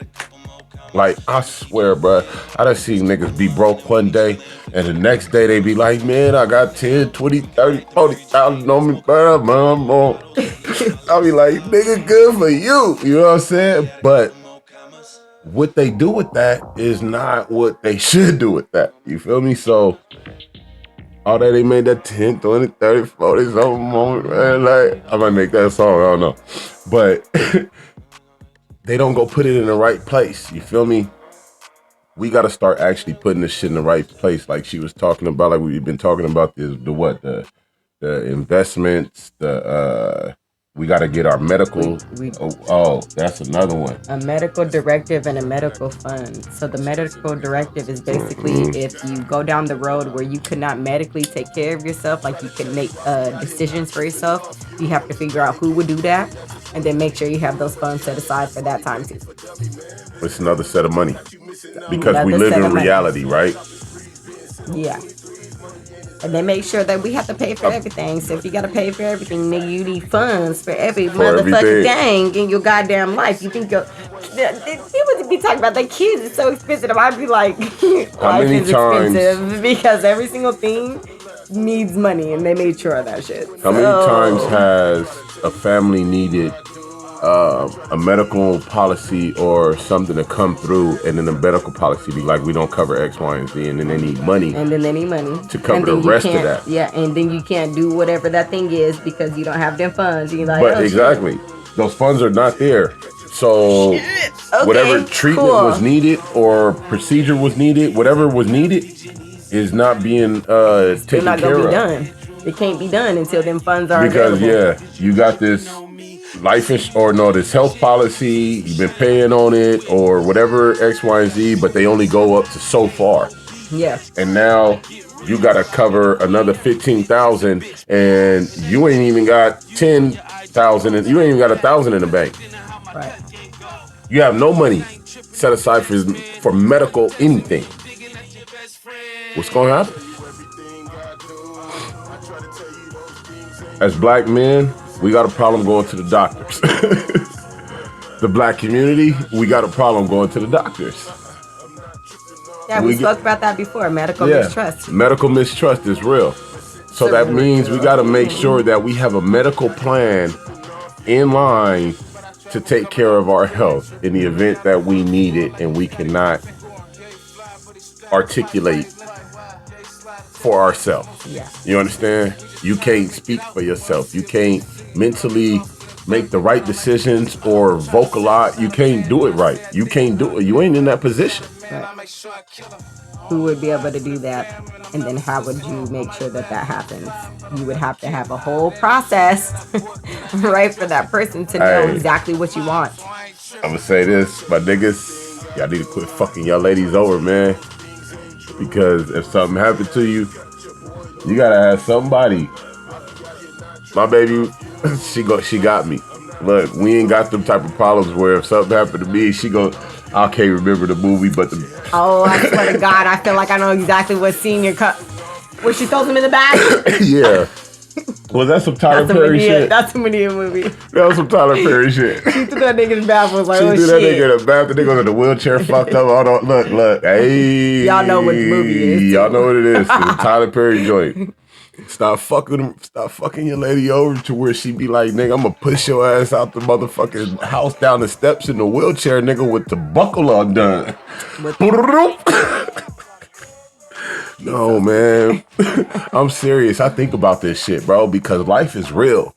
like, I swear, bro, I done seen niggas be broke one day, and the next day they be like, man, I got 10, 20, 30, 40,000 on me, bro, mom. I'll be like, nigga, good for you. You know what I'm saying? But what they do with that is not what they should do with that. You feel me? So, all that they made that 10, 20, 30, 40 something moment, man, like, I might make that song, I don't know. But they don't go put it in the right place. You feel me? We got to start actually putting this shit in the right place. Like she was talking about, like we've been talking about the investments, we got to get our medical. That's another one.
A medical directive and a medical fund. So the medical directive is basically if you go down the road where you could not medically take care of yourself, like you can make decisions for yourself, you have to figure out who would do that, and then make sure you have those funds set aside for that time too.
It's another set of money because we live in reality, right?
Yeah. And they make sure that we have to pay for everything. So if you got to pay for everything, nigga, you need funds for every motherfucking thing in your goddamn life. You think they would be talking about their kids is so expensive. I'd be like, life is expensive because every single thing needs money, and they made sure of that shit.
How many times has a family needed a medical policy or something to come through, and then the medical policy be like, we don't cover X, Y, and Z, and then they need money. To cover the rest of that.
Yeah, and then you can't do whatever that thing is because you don't have them funds. You're like,
exactly. Those funds are not there. So whatever treatment was needed or procedure was needed, whatever was needed is not being taken care of.
Done. It can't be done until them funds are available.
Because you got this this health policy, you've been paying on it or whatever X, Y, and Z, but they only go up to so far.
Yeah.
And now you got to cover another 15,000, and you ain't even got 10,000, and you ain't even got 1,000 in the bank.
Right.
You have no money set aside for medical anything. What's going to happen? As black men, we got a problem going to the doctors. The black community, we got a problem going to the doctors.
Yeah, we spoke about that before. Medical mistrust.
Medical mistrust is real. So that means we got to make sure that we have a medical plan in line to take care of our health in the event that we need it and we cannot articulate for ourselves.
Yeah.
You understand? You can't speak for yourself. You can't mentally make the right decisions or vocalize. You can't do it right. You can't do it. You ain't in that position.
Right. Who would be able to do that? And then how would you make sure that happens? You would have to have a whole process, right, for that person to know exactly what you want.
I'm going to say this, my niggas, y'all need to quit fucking y'all ladies over, man. Because if something happened to you, you got to have somebody. My baby, she got me. Look, we ain't got them type of problems where if something happened to me, I can't remember the movie, but
I swear to God, I feel like I know exactly what scene where she throws him in the back.
Yeah. Was that some Tyler Perry shit?
That's a Medea movie.
That was some Tyler Perry shit.
She threw that nigga in the bathroom. Was like,
she threw that nigga in the bathroom. The nigga was in the wheelchair fucked up. Look. Hey.
Y'all know what the movie is.
Y'all know what it is. It's a Tyler Perry joint. Stop fucking your lady over to where she be like, nigga, I'm gonna push your ass out the motherfucking house down the steps in the wheelchair, nigga, with the buckle undone. No, man. I'm serious. I think about this shit, bro, because life is real.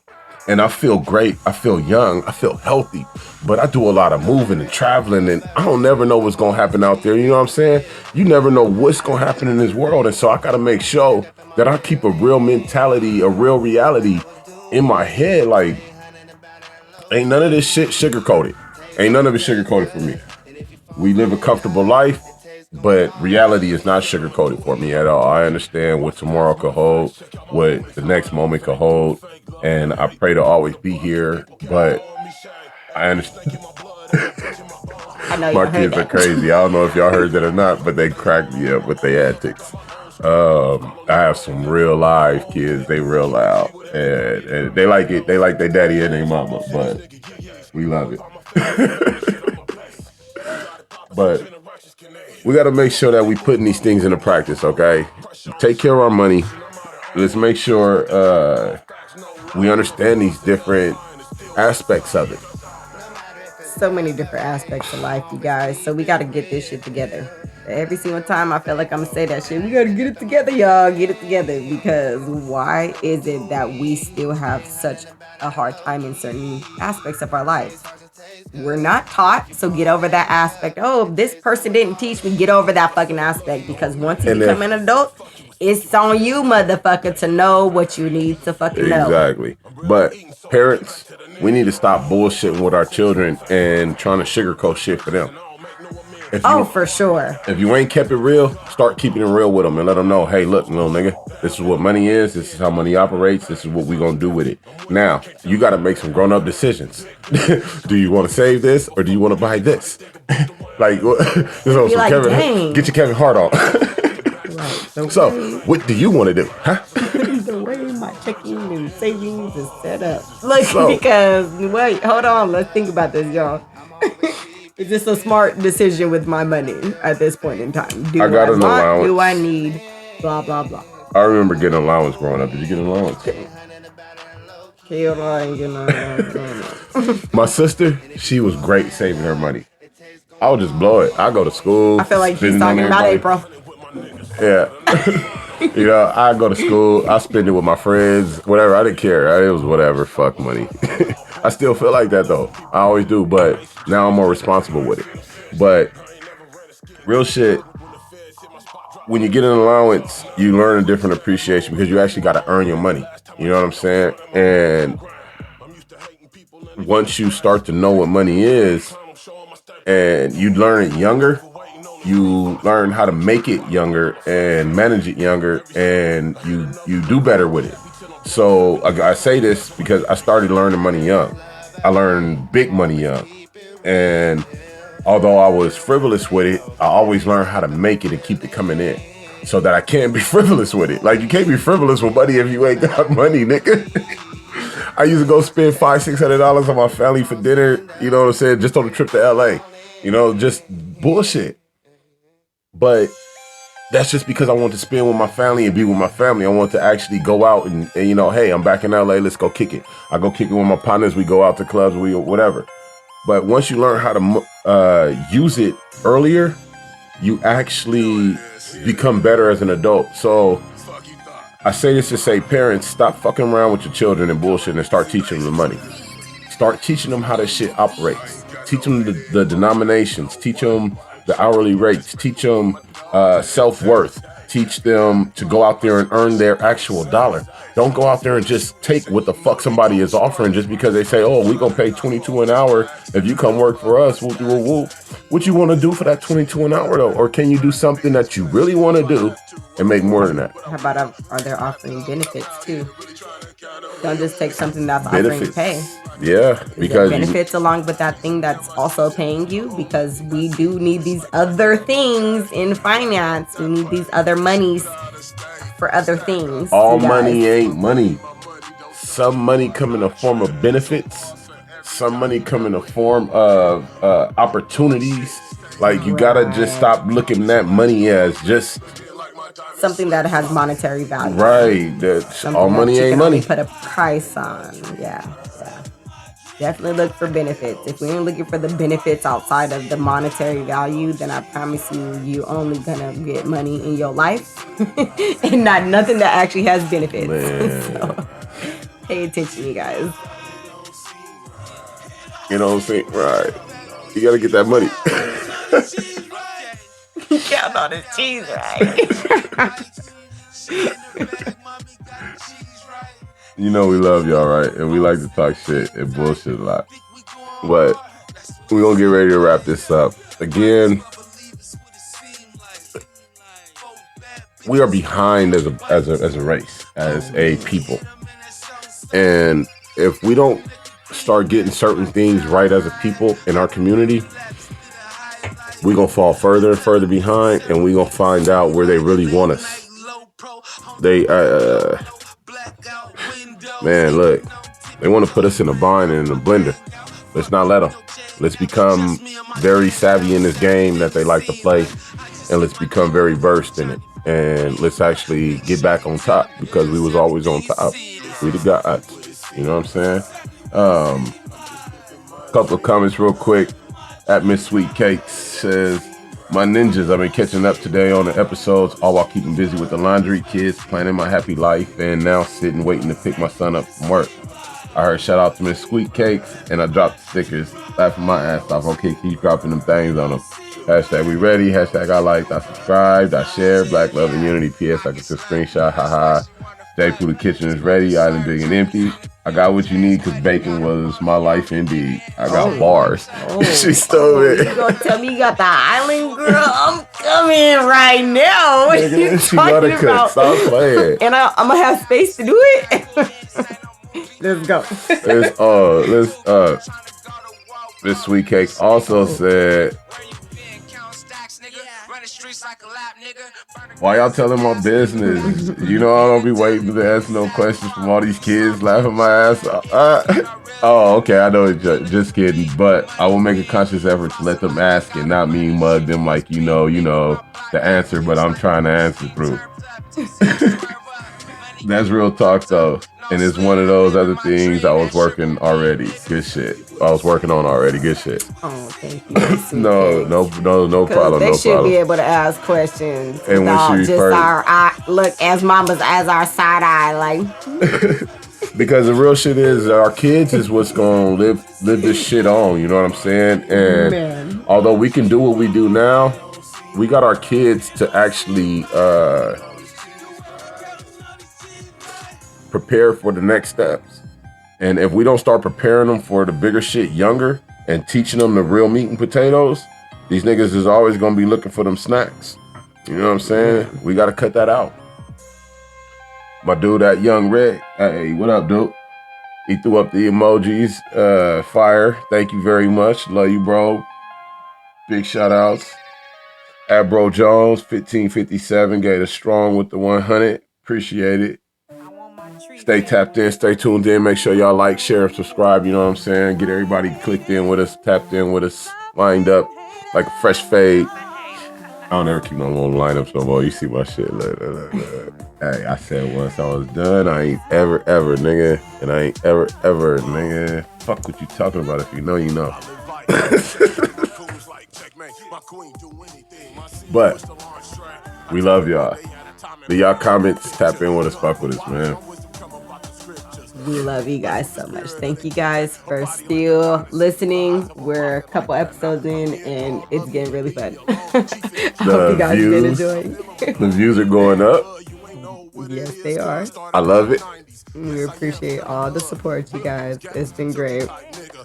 And I feel great. I feel young. I feel healthy. But I do a lot of moving and traveling, and I don't never know what's going to happen out there. You know what I'm saying? You never know what's going to happen in this world. And so I got to make sure that I keep a real mentality, a real reality in my head. Like, ain't none of this shit sugar-coated. Ain't none of it sugar-coated for me. We live a comfortable life. But reality is not sugarcoated for me at all. I understand what tomorrow could hold, what the next moment could hold, and I pray to always be here. But I understand.
I know
My
y'all heard
kids are
that.
crazy. I don't know if y'all heard that or not, but they crack me up with their antics. I have some real live kids. They real loud, and they like it. They like their daddy and their mama, but we love it. But we got to make sure that we putting these things into practice. Okay, take care of our money. Let's make sure we understand these different aspects of it.
So many different aspects of life, you guys. So we got to get this shit together. Every single time I feel like I'm gonna say that shit, we gotta get it together, y'all. Get it together. Because why is it that we still have such a hard time in certain aspects of our lives? We're not taught, so get over that aspect. Oh, this person didn't teach me. Get over that fucking aspect. Because once you become an adult, it's on you, motherfucker, to know what you need to fucking know.
Exactly. But parents, we need to stop bullshitting with our children and trying to sugarcoat shit for them.
For sure.
If you ain't kept it real, start keeping it real with them and let them know, hey, look, little nigga, this is what money is. This is how money operates. This is what we gonna do with it. Now, you got to make some grown-up decisions. Do you want to save this or do you want to buy this? Like, this is
like,
Kevin,
dang.
get your Kevin Hart on.
Right.
So, what do you want to do? Huh?
The way my checking and savings is set up. Look, because, wait, hold on. Let's think about this, y'all. Is this a smart decision with my money at this point in time? Do I got an allowance. Do I need? Blah, blah, blah.
I remember getting an allowance growing up. Did you get an allowance?
Hell, I ain't getting an allowance growing up.
My sister, she was great saving her money. I would just blow it. I go to school.
I feel like she's talking about April.
Yeah. You know, I go to school. I spend it with my friends. Whatever. I didn't care. It was whatever. Fuck money. I still feel like that though. I always do. But now I'm more responsible with it. But real shit, when you get an allowance, you learn a different appreciation because you actually got to earn your money. You know what I'm saying? And once you start to know what money is and you learn it younger, you learn how to make it younger and manage it younger, and you do better with it. So I say this because I started learning money young. I learned big money young. And although I was frivolous with it, I always learned how to make it and keep it coming in so that I can't be frivolous with it. Like, you can't be frivolous with money if you ain't got money, nigga. I used to go spend $500-$600 on my family for dinner, you know what I'm saying, just on a trip to LA. You know, just bullshit. But that's just because I want to spend with my family and be with my family. I want to actually go out and you know, hey, I'm back in LA, let's go kick it. I go kick it with my partners, we go out to clubs, we whatever. But once you learn how to use it earlier, you actually become better as an adult. So I say this to say, parents, stop fucking around with your children and bullshit and start teaching them the money. Start teaching them how this shit operates. Teach them the denominations. Teach them the hourly rates. Teach them self-worth. Teach them to go out there and earn their actual dollar. Don't go out there and just take what the fuck somebody is offering just because they say, oh, we gonna pay $22 an hour if you come work for us. Whoop, whoop, whoop. What you want to do for that $22 an hour though? Or can you do something that you really want to do and make more than that?
How about are they offering benefits too? Don't just take something that's offering pay.
Yeah, because
benefits along with that thing that's also paying you, because we do need these other things in finance. We need these other monies for other things.
All money ain't money. Some money come in the form of benefits. Some money come in the form of opportunities. Like, you gotta just stop looking at money as just
something that has monetary value.
Right. That's all money ain't money.
Put a price on. Yeah. Definitely look for benefits. If we ain't looking for the benefits outside of the monetary value, then I promise you only gonna get money in your life and not nothing that actually has benefits. So pay attention, you guys.
You know what I'm saying? Right. You gotta get that money.
Count on his cheese, right?
You know we love y'all, right? And we like to talk shit and bullshit a lot. But we're gonna get ready to wrap this up. Again, we are behind as a race, as a people. And if we don't start getting certain things right as a people in our community, we're going to fall further and further behind, and we're going to find out where they really want us. They, man, look, they want to put us in a bind and in a blender. Let's not let them. Let's become very savvy in this game that they like to play, and let's become very versed in it. And let's actually get back on top, because we was always on top. We the gods. You know what I'm saying? Couple of comments real quick. At Miss Sweet Cakes says, my ninjas, I've been catching up today on the episodes, all while keeping busy with the laundry, kids, planning my happy life, and now sitting waiting to pick my son up from work. I heard shout out to Miss Sweet Cakes, and I dropped the stickers, laughing my ass off. Okay, keep dropping them things on them. Hashtag we ready, hashtag I liked, I subscribed, I shared, black love and unity, PS, I get to screenshot, haha. Jay Poo, the kitchen is ready, island big and empty. I got what you need, because bacon was my life indeed. I got bars. She stole it.
You gonna tell me you got the island, girl? I'm coming right now. What are you
She
talking
gotta cook.
about?
Stop playing.
And I'm gonna have space to do it. Let's go.
Miss Sweet Cakes also said, why y'all telling my business? You know I don't be waiting to answer no questions from all these kids laughing my ass off. Oh, okay, I know it's just kidding, but I will make a conscious effort to let them ask and not me mug them like you know the answer, but I'm trying to answer through. That's real talk though. And it's one of those other things I was working already. Good shit. I was working on already. Good shit.
Oh, thank you.
No problem.
They
No
should
problem.
be able to ask questions.
And when she
just
first,
our eye, look as mamas as our side eye, like.
because the real shit is our kids is what's gonna live this shit on. You know what I'm saying? And although we can do what we do now, we got our kids to actually prepare for the next steps. And if we don't start preparing them for the bigger shit younger and teaching them the real meat and potatoes, these niggas is always gonna be looking for them snacks. You know what I'm saying? We gotta cut that out. My dude, that young Red, hey, what up, dude? He threw up the emojis, fire. Thank you very much. Love you, bro. Big shout outs. At Bro Jones, 1557, gave us strong with the 100. Appreciate it. Stay tapped in, stay tuned in. Make sure y'all like, share, subscribe. You know what I'm saying? Get everybody clicked in with us, tapped in with us, lined up like a fresh fade. I don't ever keep no long lineups no more. You see my shit. Look. Hey, I said once I was done, I ain't ever, nigga. And I ain't ever, nigga. Fuck what you talking about. If you know, you know. But we love y'all. Leave y'all comments, tap in with us, fuck with us, man.
We love you guys so much. Thank you guys for still listening. We're a couple episodes in and it's getting really fun. I hope you guys have been enjoying.
The views are going up.
Yes, they are.
I love it.
We appreciate all the support, you guys. It's been great.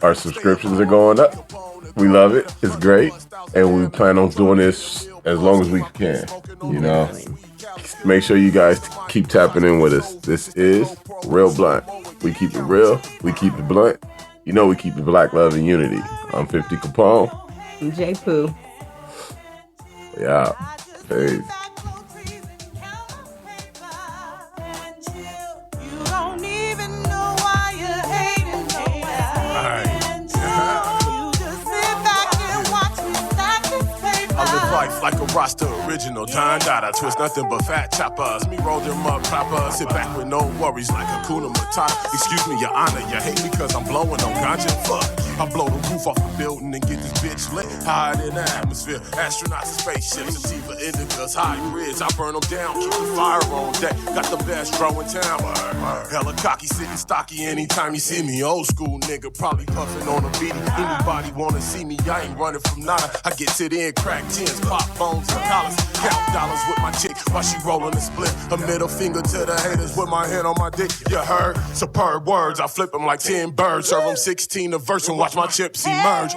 Our subscriptions are going up. We love it. It's great. And we plan on doing this as long as we can, you know. Make sure you guys keep tapping in with us. This is Real Blunt. We keep it real. We keep it blunt. You know we keep it black love and unity. I'm 50 Capone.
I'm Jay Poo.
Yeah. Peace.
Like a roster original, Don Dada, twist nothing but fat choppers. Me roll them up proper, sit back with no worries like Hakuna Matata. Excuse me, your honor, you hate me cause I'm blowing on ganja. Fuck, I blow the roof off the building and get this bitch lit. Higher in the atmosphere, astronauts and spaceships, sativa indicas, hybrids. I burn them down, keep the fire on deck. Got the best draw in town. Hella cocky, sitting stocky anytime you see me. Old school nigga, probably puffing on a beat. Anybody wanna see me, I ain't running from nada. I get to the end, crack tins, pop bones and collars. Count dollars with my chick while she rolling a split. A middle finger to the haters with my hand on my dick. You heard? Superb words, I flip them like 10 birds. Serve them 16 a verse and watch my chips emerge.